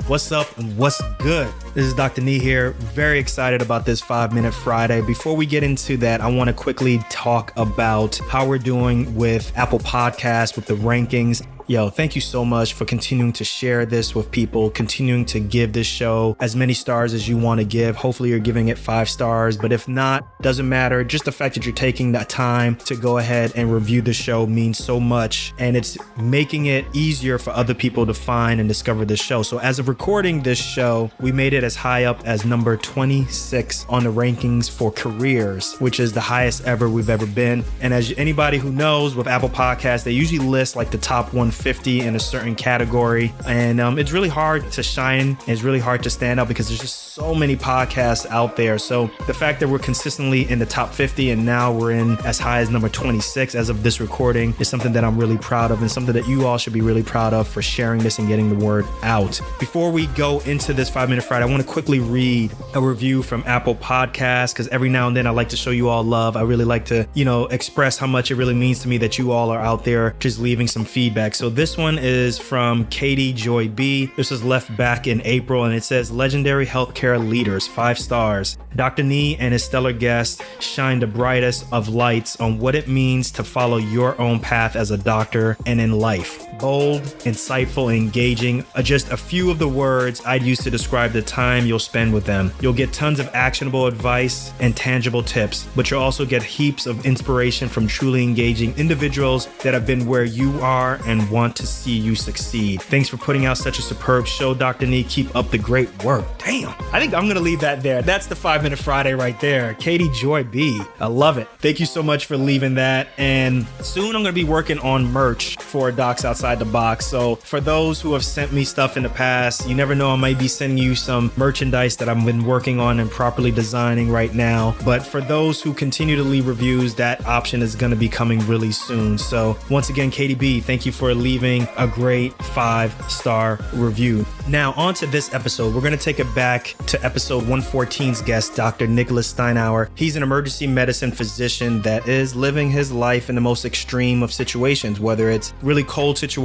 What's up and what's good? This is Dr. Nee here. Very excited about this 5-Minute Friday. Before we get into that, I want to quickly talk about how we're doing with Apple Podcasts, with the rankings. Yo, thank you so much for continuing to share this with people, continuing to give this show as many stars as you want to give. Hopefully you're giving it 5 stars, but if not, doesn't matter. Just the fact that you're taking that time to go ahead and review the show means so much, and it's making it easier for other people to find and discover this show. So as of recording this show, we made it as high up as number 26 on the rankings for careers, which is the highest ever we've ever been. And as anybody who knows, with Apple Podcasts, they usually list like the top 150 in a certain category, and it's really hard to shine. It's really hard to stand out because there's just so many podcasts out there. So the fact that we're consistently in the top 50 and now we're in as high as number 26 as of this recording is something that I'm really proud of, and something that you all should be really proud of for sharing this and getting the word out. Before we go into this 5-Minute Friday, I want to quickly read a review from Apple Podcasts, because every now and then I like to show you all love. I really like to, express how much it really means to me that you all are out there just leaving some feedback. So this one is from Katie Joy B. This was left back in April, and it says, legendary healthcare leaders, 5 stars. Dr. Nee and his stellar guests shine the brightest of lights on what it means to follow your own path as a doctor and in life. Bold, insightful, engaging are just a few of the words I'd use to describe the time you'll spend with them. You'll get tons of actionable advice and tangible tips, but you'll also get heaps of inspiration from truly engaging individuals that have been where you are and want to see you succeed. Thanks for putting out such a superb show, Dr. Nee. Keep up the great work. Damn. I think I'm going to leave that there. That's the 5-Minute Friday right there. Katie Joy B. I love it. Thank you so much for leaving that. And soon I'm going to be working on merch for Docs Outside the Box. So for those who have sent me stuff in the past, you never know, I might be sending you some merchandise that I've been working on and properly designing right now. But for those who continue to leave reviews, that option is going to be coming really soon. So once again, Katie B, thank you for leaving a great 5-star review. Now on to this episode. We're going to take it back to episode 114's guest, Dr. Nicholas Steinour. He's an emergency medicine physician that is living his life in the most extreme of situations, whether it's really cold situations,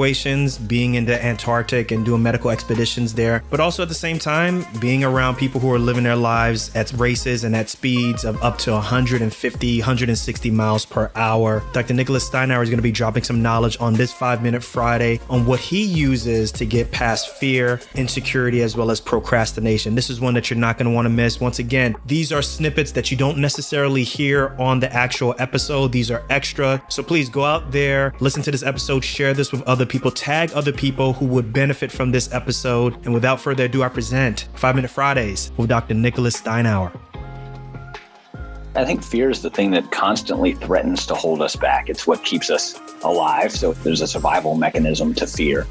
being in the Antarctic and doing medical expeditions there, but also at the same time, being around people who are living their lives at races and at speeds of up to 150, 160 miles per hour. Dr. Nicholas Steinour is going to be dropping some knowledge on this 5-Minute Friday on what he uses to get past fear, insecurity, as well as procrastination. This is one that you're not going to want to miss. Once again, these are snippets that you don't necessarily hear on the actual episode. These are extra. So please go out there, listen to this episode, share this with other people, tag other people who would benefit from this episode. And without further ado, I present 5-Minute Fridays with Dr. Nicholas Steinour. I think fear is the thing that constantly threatens to hold us back. It's what keeps us alive. So there's a survival mechanism to fear.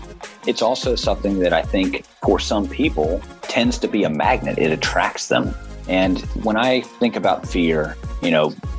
It's also something that I think for some people tends to be a magnet. It attracts them. And when I think about fear,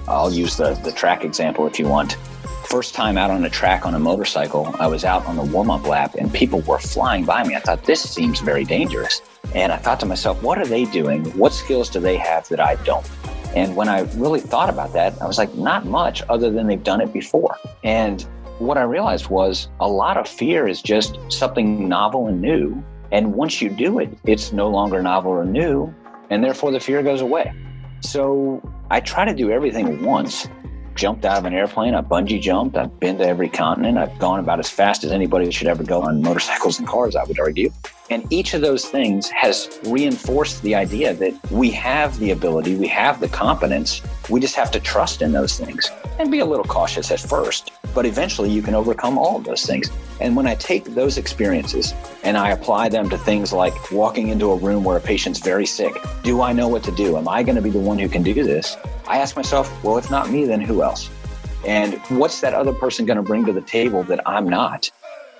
I'll use the track example if you want. First time out on a track on a motorcycle, I was out on the warm-up lap and people were flying by me. I thought, this seems very dangerous. And I thought to myself, what are they doing? What skills do they have that I don't? And when I really thought about that, I was like, not much other than they've done it before. And what I realized was a lot of fear is just something novel and new. And once you do it, it's no longer novel or new, and therefore the fear goes away. So I try to do everything once. Jumped out of an airplane, I bungee jumped, I've been to every continent, I've gone about as fast as anybody should ever go on motorcycles and cars, I would argue. And each of those things has reinforced the idea that we have the ability, we have the competence, we just have to trust in those things and be a little cautious at first, but eventually you can overcome all of those things. And when I take those experiences and I apply them to things like walking into a room where a patient's very sick, do I know what to do? Am I going to be the one who can do this? I ask myself, well, if not me, then who else? And what's that other person going to bring to the table that I'm not?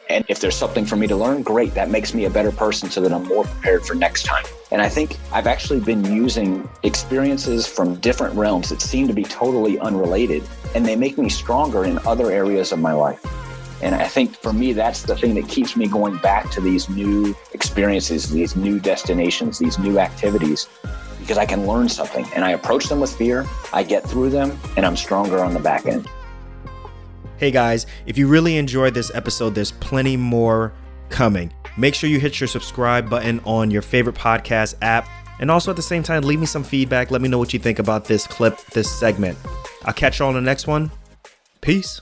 And if there's something for me to learn, great. That makes me a better person so that I'm more prepared for next time. And I think I've actually been using experiences from different realms that seem to be totally unrelated, and they make me stronger in other areas of my life. And I think for me, that's the thing that keeps me going back to these new experiences, these new destinations, these new activities, because I can learn something. And I approach them with fear, I get through them, and I'm stronger on the back end. Hey guys, if you really enjoyed this episode, there's plenty more coming. Make sure you hit your subscribe button on your favorite podcast app. And also at the same time, leave me some feedback. Let me know what you think about this clip, this segment. I'll catch you all in the next one. Peace.